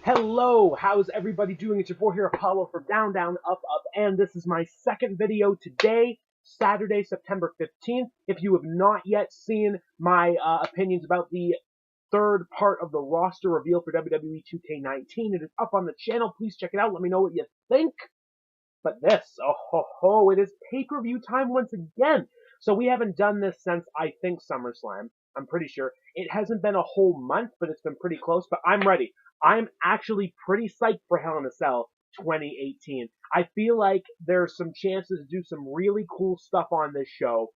Hello, how's everybody doing? It's your boy here, Apollo from Down, Down, Up, Up, and this is my second video today, Saturday, September 15th. If you have not yet seen my opinions about the third part of the roster reveal for WWE 2K19, it is up on the channel. Please check it out. Let me know what you think. But this, oh ho ho, it is pay-per-view time once again. So we haven't done this since, I think, SummerSlam. I'm pretty sure. It hasn't been a whole month, but it's been pretty close. But I'm ready. I'm actually pretty psyched for Hell in a Cell 2018. I feel like there's some chances to do some really cool stuff on this show.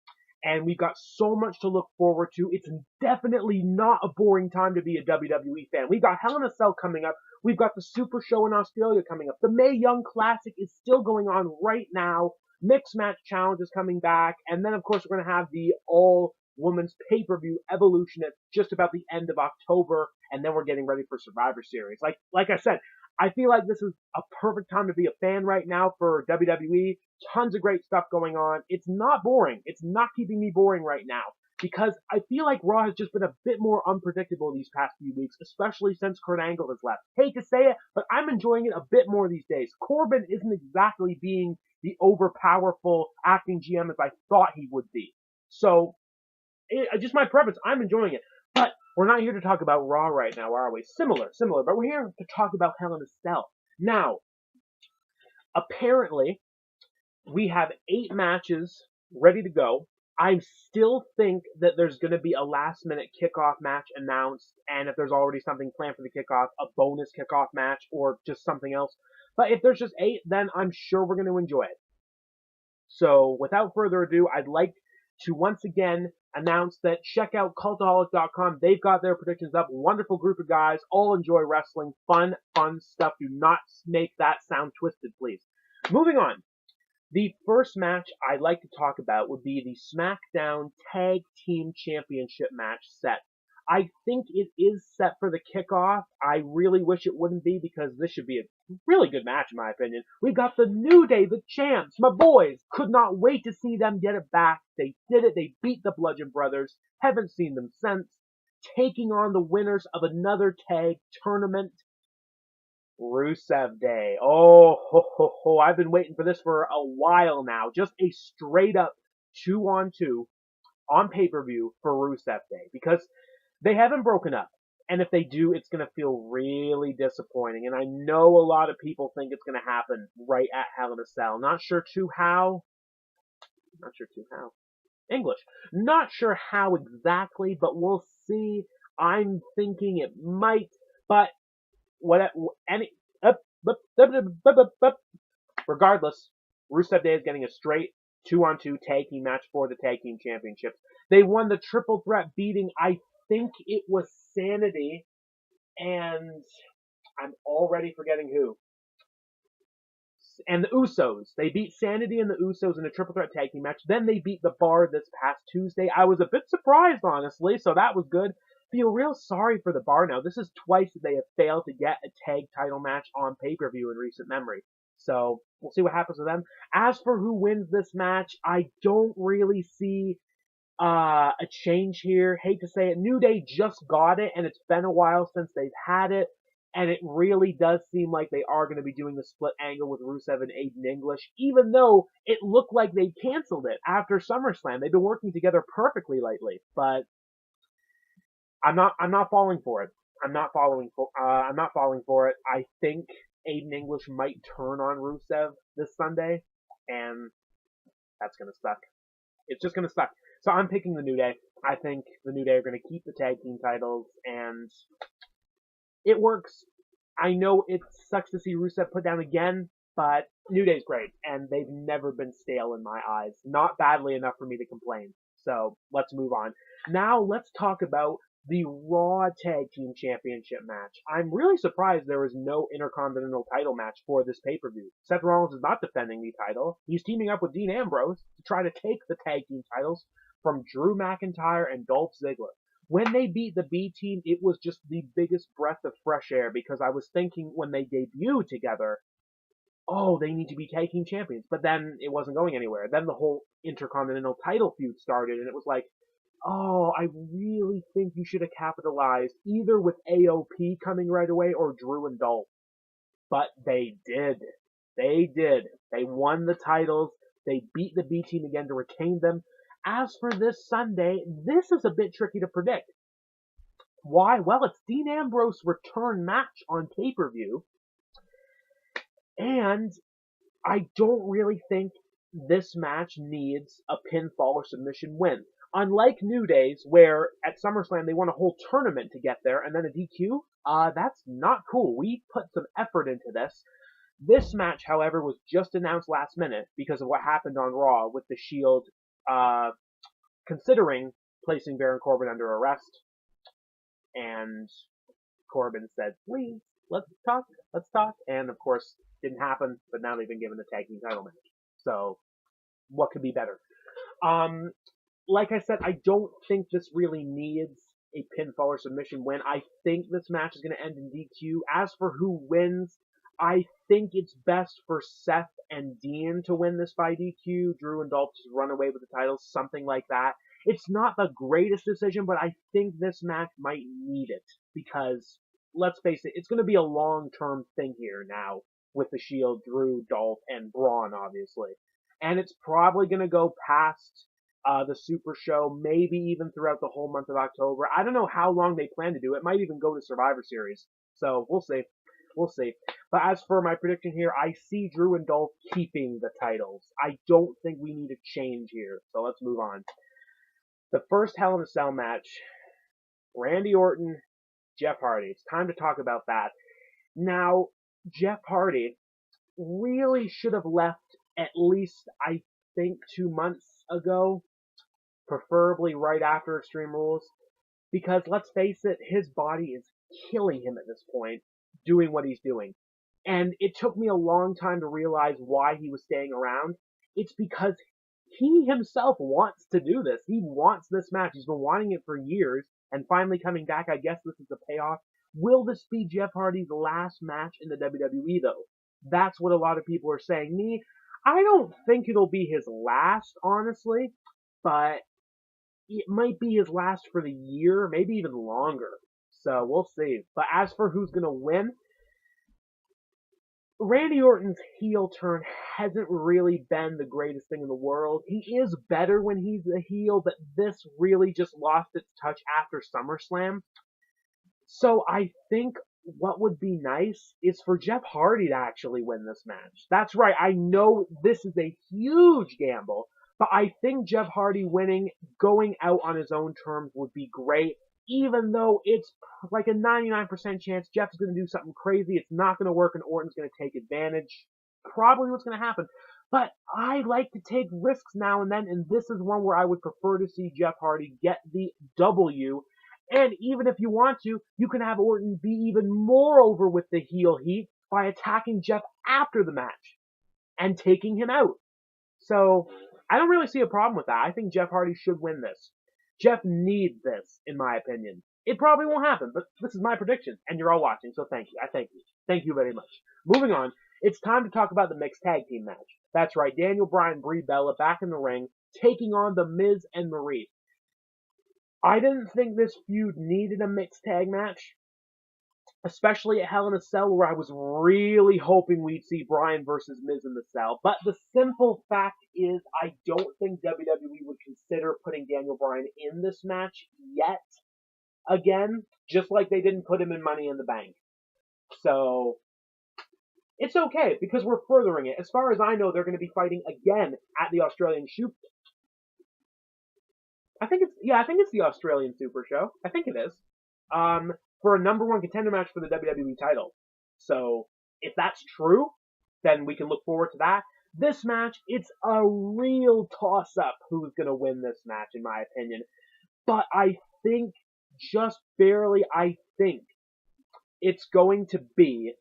And we've got so much to look forward to. It's definitely not a boring time to be a WWE fan. We've got Hell in a Cell coming up. We've got the Super Show in Australia coming up. The Mae Young Classic is still going on right now. Mixed Match Challenge is coming back. And then, of course, we're going to have the all-women's pay-per-view Evolution at just about the end of October. And then we're getting ready for Survivor Series. Like I said, I feel like this is a perfect time to be a fan right now for WWE. Tons of great stuff going on. It's not boring. It's not keeping me boring right now because I feel like Raw has just been a bit more unpredictable these past few weeks, especially since Kurt Angle has left. Hate to say it, but I'm enjoying it a bit more these days. Corbin isn't exactly being the overpowerful acting GM as I thought he would be. So, just my preference. I'm enjoying it. But we're not here to talk about Raw right now, are we? Similar, but we're here to talk about Hell in a Cell. Now, apparently, we have 8 matches ready to go. I still think that there's going to be a last-minute kickoff match announced, and if there's already something planned for the kickoff, a bonus kickoff match, or just something else. But if there's just 8, then I'm sure we're going to enjoy it. So, without further ado, I'd like to once again announce that check out Cultaholic.com. They've got their predictions up. Wonderful group of guys. All enjoy wrestling. Fun stuff. Do not make that sound twisted, please. Moving on. The first match I'd like to talk about would be the SmackDown Tag Team Championship match set. I think it is set for the kickoff. I really wish it wouldn't be because this should be a really good match in my opinion. We got the New Day, the champs, my boys. Could not wait to see them get it back. They did it. They beat the Bludgeon Brothers. Haven't seen them since. Taking on the winners of another tag tournament. Rusev Day. Oh, ho, ho, ho. I've been waiting for this for a while now. Just a straight up 2-on-2 on pay-per-view for Rusev Day. Because they haven't broken up. And if they do, it's going to feel really disappointing. And I know a lot of people think it's going to happen right at Hell in a Cell. Not sure how. English. Not sure how exactly, but we'll see. I'm thinking it might, but regardless, Rusev Day is getting a straight 2-on-2 tag team match for the tag team championships. They won the triple threat beating, I think it was Sanity, and I'm already forgetting who. And the Usos. They beat Sanity and the Usos in a triple threat tag team match. Then they beat the Bar this past Tuesday. I was a bit surprised, honestly, so that was good. Feel real sorry for the Bar now. This is twice that they have failed to get a tag title match on pay-per-view in recent memory. So, we'll see what happens with them. As for who wins this match, I don't really see a change here. Hate to say it. New Day just got it, and it's been a while since they've had it. And it really does seem like they are going to be doing the split angle with Rusev and Aiden English, even though it looked like they canceled it after SummerSlam. They've been working together perfectly lately, but I'm not falling for it. I'm not falling for it. I think Aiden English might turn on Rusev this Sunday, and that's gonna suck. It's just gonna suck. So I'm picking the New Day. I think the New Day are gonna keep the tag team titles, and it works. I know it sucks to see Rusev put down again, but New Day's great, and they've never been stale in my eyes. Not badly enough for me to complain. So let's move on. Now let's talk about the Raw Tag Team Championship match. I'm really surprised there was no Intercontinental title match for this pay-per-view. Seth Rollins is not defending the title. He's teaming up with Dean Ambrose to try to take the tag team titles from Drew McIntyre and Dolph Ziggler. When they beat the B team, it was just the biggest breath of fresh air because I was thinking when they debuted together, oh, they need to be tag team champions. But then it wasn't going anywhere. Then the whole Intercontinental title feud started, and it was like, Oh, I really think you should have capitalized either with AOP coming right away or Drew and Dolph. But they did. They did. They won the titles. They beat the B team again to retain them. As for this Sunday, this is a bit tricky to predict. Why? Well, it's Dean Ambrose's return match on pay-per-view, and I don't really think this match needs a pinfall or submission win. Unlike New Day's, where at SummerSlam they won a whole tournament to get there and then a DQ, that's not cool. We put some effort into this. This match, however, was just announced last minute because of what happened on Raw with the Shield considering placing Baron Corbin under arrest. And Corbin said, please, let's talk. And of course, didn't happen, but now they've been given the tag team title match. So, what could be better? Like I said, I don't think this really needs a pinfall or submission win. I think this match is going to end in DQ. As for who wins, I think it's best for Seth and Dean to win this by DQ. Drew and Dolph just run away with the titles, something like that. It's not the greatest decision, but I think this match might need it because, let's face it, it's going to be a long-term thing here now with the Shield, Drew, Dolph, and Braun, obviously. And it's probably going to go past the Super Show, maybe even throughout the whole month of October. I don't know how long they plan to do it. It might even go to Survivor Series. So we'll see. We'll see. But as for my prediction here, I see Drew and Dolph keeping the titles. I don't think we need a change here. So let's move on. The first Hell in a Cell match, Randy Orton, Jeff Hardy. It's time to talk about that. Now, Jeff Hardy really should have left at least, I think, 2 months ago, preferably right after Extreme Rules, because let's face it, his body is killing him at this point, doing what he's doing. And it took me a long time to realize why he was staying around. It's because he himself wants to do this. He wants this match. He's been wanting it for years, and finally coming back, I guess this is the payoff. Will this be Jeff Hardy's last match in the WWE, though? That's what a lot of people are saying. Me, I don't think it'll be his last, honestly, but it might be his last for the year, maybe even longer. So we'll see. But as for who's going to win, Randy Orton's heel turn hasn't really been the greatest thing in the world. He is better when he's a heel, but this really just lost its touch after SummerSlam. So I think what would be nice is for Jeff Hardy to actually win this match. That's right, I know this is a huge gamble, but I think Jeff Hardy winning, going out on his own terms would be great, even though it's like a 99% chance Jeff's going to do something crazy. It's not going to work and Orton's going to take advantage. Probably what's going to happen. But I like to take risks now and then, and this is one where I would prefer to see Jeff Hardy get the W. And even if you want to, you can have Orton be even more over with the heel heat by attacking Jeff after the match and taking him out. So I don't really see a problem with that. I think Jeff Hardy should win this. Jeff needs this, in my opinion. It probably won't happen, but this is my prediction, and you're all watching, so thank you. I thank you. Thank you very much. Moving on, it's time to talk about the mixed tag team match. That's right, Daniel Bryan, Brie Bella back in the ring, taking on The Miz and Maurice. I didn't think this feud needed a mixed tag match, especially at Hell in a Cell, where I was really hoping we'd see Bryan versus Miz in the cell. But the simple fact is, I don't think WWE would consider putting Daniel Bryan in this match yet. Again, just like they didn't put him in Money in the Bank. So, it's okay, because we're furthering it. As far as I know, they're going to be fighting again at the Australian Shoot. I think it's the Australian Super Show. I think it is. For a number one contender match for the WWE title. So, if that's true, then we can look forward to that. This match, it's a real toss-up who's going to win this match, in my opinion. But I think, just barely, I think it's going to be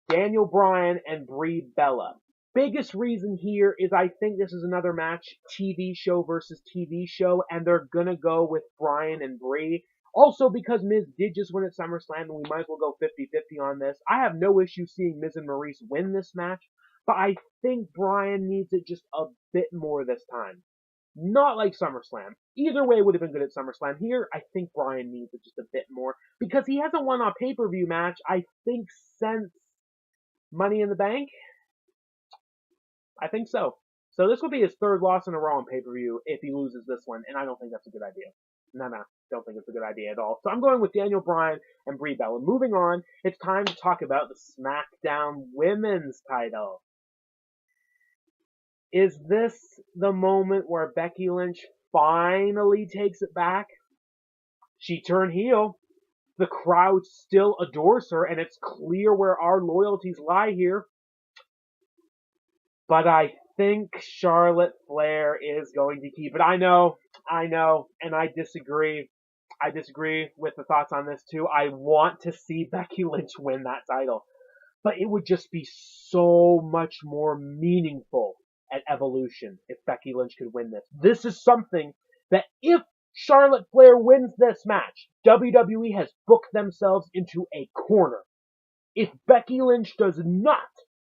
Daniel Bryan and Brie Bella. Biggest reason here is I think this is another match, TV show versus TV show, and they're gonna go with Bryan and Brie. Also because Miz did just win at SummerSlam, and we might as well go 50-50 on this. I have no issue seeing Miz and Maurice win this match, but I think Bryan needs it just a bit more this time. Not like SummerSlam. Either way would have been good at SummerSlam. Here, I think Bryan needs it just a bit more. Because he hasn't won a pay-per-view match, I think, since Money in the Bank. I think so. So this will be his third loss in a row on pay-per-view if he loses this one, and I don't think that's a good idea. No, don't think it's a good idea at all. So I'm going with Daniel Bryan and Brie Bella. Moving on, it's time to talk about the SmackDown Women's title. Is this the moment where Becky Lynch finally takes it back? She turned heel. The crowd still adores her, and it's clear where our loyalties lie here. But I think Charlotte Flair is going to keep it. I know, and I disagree. I disagree with the thoughts on this too. I want to see Becky Lynch win that title. But it would just be so much more meaningful at Evolution if Becky Lynch could win this. This is something that if Charlotte Flair wins this match, WWE has booked themselves into a corner. If Becky Lynch does not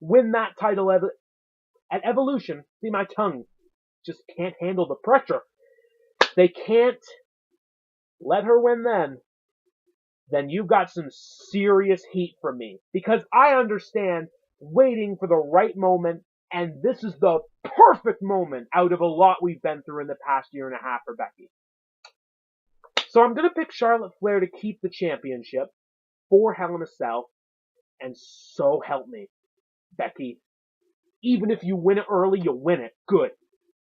win that title at Evolution, see, my tongue just can't handle the pressure. They can't let her win then you've got some serious heat from me. Because I understand waiting for the right moment, and this is the perfect moment out of a lot we've been through in the past year and a half for Becky. So I'm going to pick Charlotte Flair to keep the championship for Hell in a Cell, and so help me, Becky. Even if you win it early, you'll win it. Good.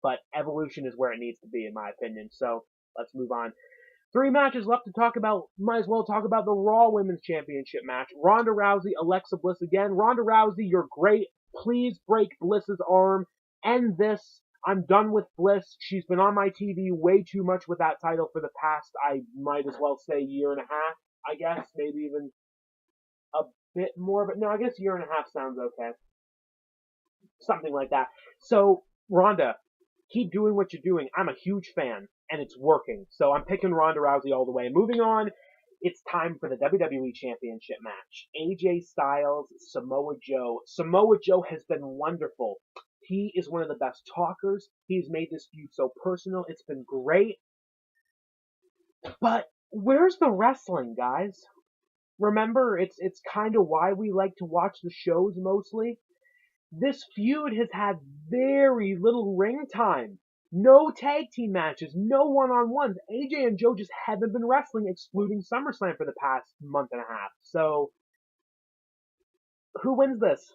But Evolution is where it needs to be, in my opinion. So let's move on. 3 matches left to talk about. Might as well talk about the Raw Women's Championship match. Ronda Rousey, Alexa Bliss again. Ronda Rousey, you're great. Please break Bliss's arm. End this. I'm done with Bliss. She's been on my TV way too much with that title for the past, I might as well say, year and a half. I guess. Maybe even a bit more. But no, I guess year and a half sounds okay. Something like that. So, Ronda, keep doing what you're doing. I'm a huge fan, and it's working. So I'm picking Ronda Rousey all the way. Moving on, it's time for the WWE Championship match. AJ Styles, Samoa Joe. Samoa Joe has been wonderful. He is one of the best talkers. He's made this feud so personal. It's been great. But where's the wrestling, guys? Remember, it's kind of why we like to watch the shows mostly. This feud has had very little ring time. No tag team matches, no one-on-ones. AJ and Joe just haven't been wrestling, excluding SummerSlam for the past month and a half. So, who wins this?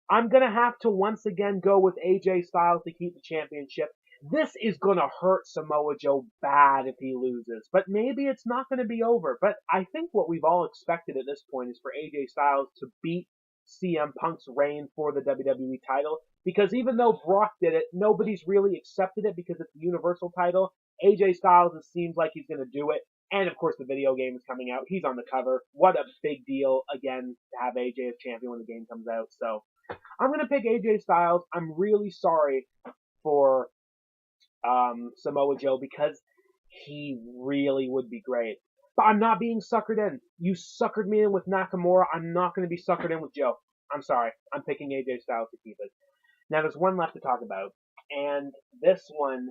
I'm going to have to once again go with AJ Styles to keep the championship. This is going to hurt Samoa Joe bad if he loses. But maybe it's not going to be over. But I think what we've all expected at this point is for AJ Styles to beat CM Punk's reign for the WWE title, because even though Brock did it, nobody's really accepted it because it's the Universal title. AJ Styles, it seems like he's going to do it, and of course the video game is coming out. He's on the cover. What a big deal, again, to have AJ as champion when the game comes out. So I'm going to pick AJ Styles. I'm really sorry for Samoa Joe because he really would be great. But I'm not being suckered in. You suckered me in with Nakamura. I'm not going to be suckered in with Joe. I'm sorry. I'm picking AJ Styles to keep it. Now, there's one left to talk about. And this one,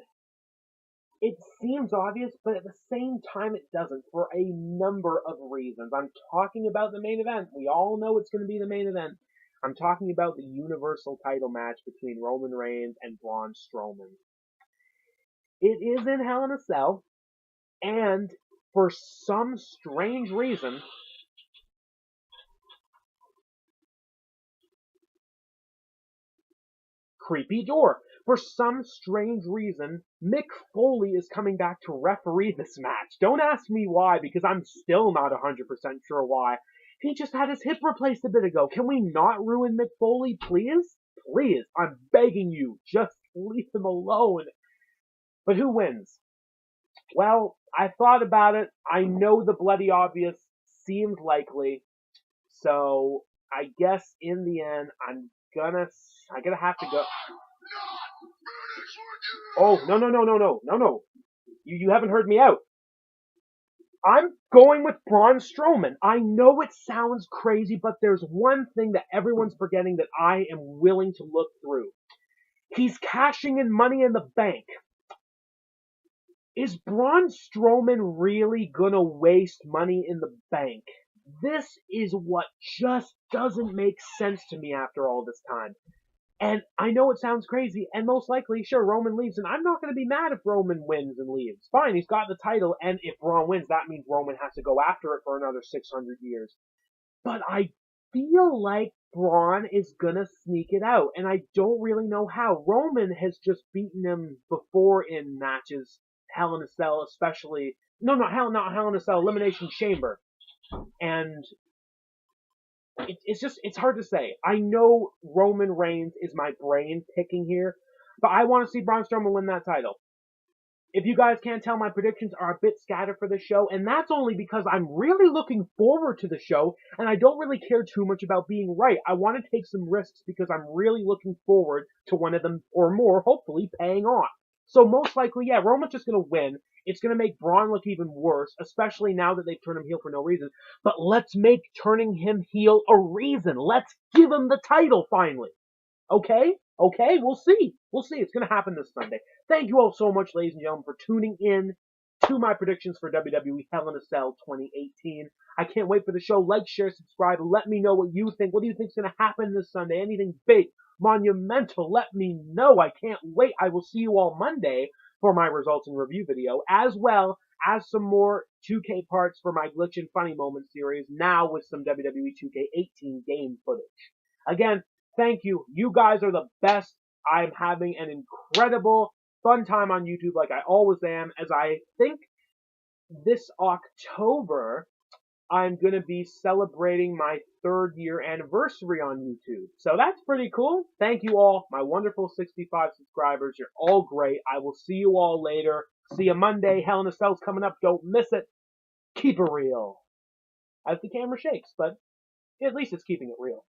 it seems obvious, but at the same time it doesn't for a number of reasons. I'm talking about the main event. We all know it's going to be the main event. I'm talking about the Universal title match between Roman Reigns and Braun Strowman. It is in Hell in a Cell. And for some strange reason, creepy door. For some strange reason, Mick Foley is coming back to referee this match. Don't ask me why, because I'm still not 100% sure why. He just had his hip replaced a bit ago. Can we not ruin Mick Foley, please? Please, I'm begging you, just leave him alone. But who wins? Well, I thought about it. I know the bloody obvious seemed likely. So, I guess in the end, I'm gonna have to go. Oh, no. You haven't heard me out. I'm going with Braun Strowman. I know it sounds crazy, but there's one thing that everyone's forgetting that I am willing to look through. He's cashing in Money in the Bank. Is Braun Strowman really gonna waste Money in the Bank? This is what just doesn't make sense to me after all this time. And I know it sounds crazy, and most likely, sure, Roman leaves, and I'm not going to be mad if Roman wins and leaves. Fine, he's got the title, and if Braun wins, that means Roman has to go after it for another 600 years. But I feel like Braun is going to sneak it out, and I don't really know how. Roman has just beaten him before in matches, Hell in a Cell especially. No, not Hell in a Cell, Elimination Chamber. And it's hard to say. I know Roman Reigns is my brain picking here, but I want to see Braun Strowman win that title. If you guys can't tell, my predictions are a bit scattered for the show, and that's only because I'm really looking forward to the show, and I don't really care too much about being right. I want to take some risks because I'm really looking forward to one of them, or more, hopefully, paying off. So most likely, yeah, Roman's just going to win. It's going to make Braun look even worse, especially now that they've turned him heel for no reason. But let's make turning him heel a reason. Let's give him the title finally. Okay? Okay, we'll see. We'll see. It's going to happen this Sunday. Thank you all so much, ladies and gentlemen, for tuning in to my predictions for WWE Hell in a Cell 2018. I can't wait for the show. Like, share, subscribe, and let me know what you think. What do you think is going to happen this Sunday? Anything big, monumental? Let me know. I can't wait. I will see you all Monday for my results and review video, as well as some more 2K parts for my Glitch and Funny Moments series, now with some WWE 2K18 game footage. Again, thank you. You guys are the best. I'm having an incredible fun time on YouTube like I always am, as I think this October I'm going to be celebrating my 3rd year anniversary on YouTube. So that's pretty cool. Thank you all, my wonderful 65 subscribers. You're all great. I will see you all later. See you Monday. Hell in a Cell's coming up. Don't miss it. Keep it real. As the camera shakes, but at least it's keeping it real.